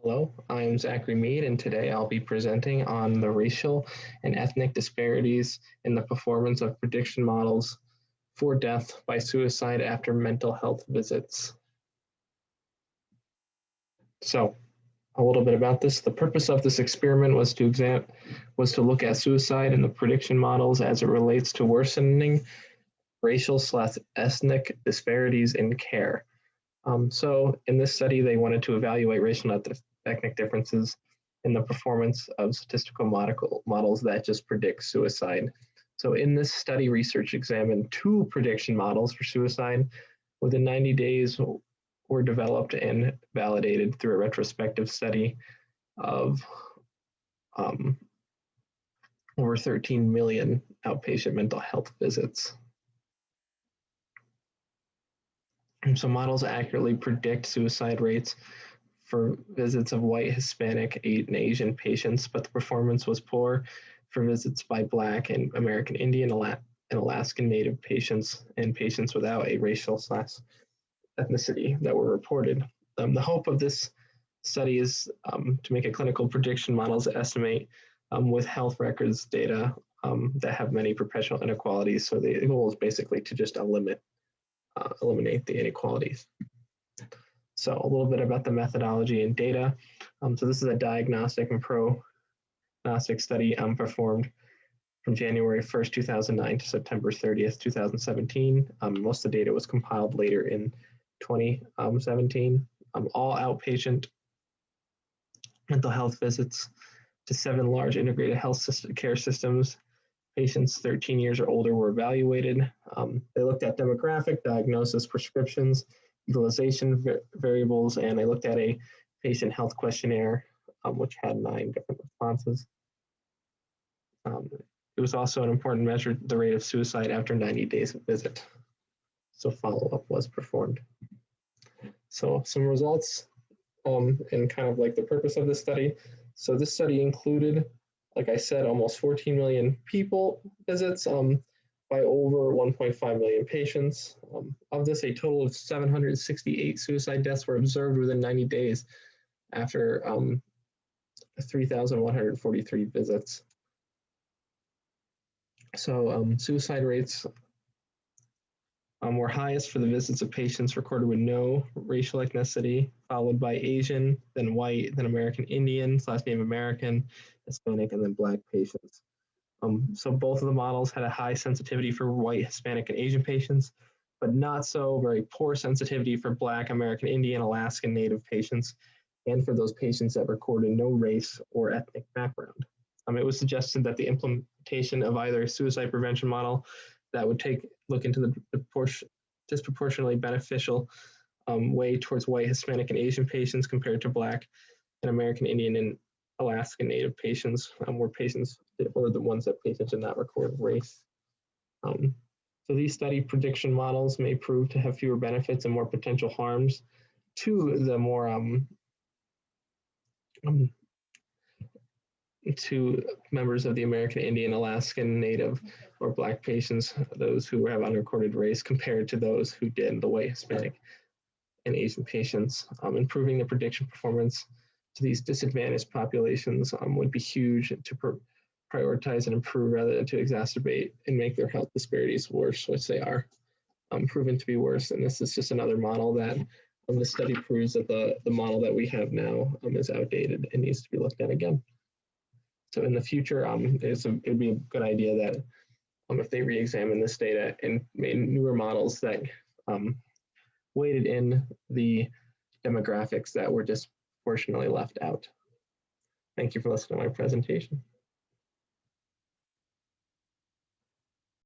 Hello, I'm Zachary Mead, and today I'll be presenting on the racial and ethnic disparities in the performance of prediction models for death by suicide after mental health visits. So, a little bit about this. The purpose of this experiment was to look at suicide and the prediction models as it relates to worsening racial/ethnic disparities in care. So in this study, they wanted to evaluate racial and ethnic differences in the performance of statistical models that just predict suicide. So in this study, research examined two prediction models for suicide. Within 90 days were developed and validated through a retrospective study of over 13 million outpatient mental health visits. So models accurately predict suicide rates for visits of white, Hispanic, and Asian patients, but the performance was poor for visits by Black and American Indian and Alaskan Native patients and patients without a racial/ethnicity that were reported. The hope of this study is to make a clinical prediction models estimate with health records data that have many professional inequalities. So the goal is basically to just eliminate the inequalities. So a little bit about the methodology and data. So this is a diagnostic and prognostic study performed from January 1st, 2009 to September 30th, 2017. Most of the data was compiled later in 2017. All outpatient mental health visits to 7 large integrated health care systems. Patients 13 years or older were evaluated. They looked at demographic, diagnosis, prescriptions, utilization variables, and they looked at a patient health questionnaire, which had 9 different responses. It was also an important measure, the rate of suicide after 90 days of visit. So follow-up was performed. So some results and kind of like the purpose of this study. So this study included, like I said, almost 14 million people visits by over 1.5 million patients. Of this, a total of 768 suicide deaths were observed within 90 days after 3,143 visits. So suicide rates were highest for the visits of patients recorded with no racial ethnicity, followed by Asian, then white, then American Indian, /Native American, Hispanic, and then Black patients. So both of the models had a high sensitivity for white, Hispanic, and Asian patients, but not so very poor sensitivity for Black, American Indian, Alaskan Native patients, and for those patients that recorded no race or ethnic background. It was suggested that the implementation of either a suicide prevention model that would look into the disproportionately beneficial way towards white, Hispanic, and Asian patients compared to Black and American Indian and Alaskan Native patients were the ones that patients did not record race. So these study prediction models may prove to have fewer benefits and more potential harms to the more to members of the American Indian, Alaskan Native, or Black patients, those who have unrecorded race compared to those who did, the white, Hispanic, and Asian patients. Improving the prediction performance to these disadvantaged populations would be huge to prioritize and improve rather than to exacerbate and make their health disparities worse, which they are proven to be worse. And this is just another model that the study proves that the model that we have now is outdated and needs to be looked at again. So in the future, it would be a good idea that if they re-examine this data and made newer models that weighted in the demographics that were disproportionately left out. Thank you for listening to my presentation.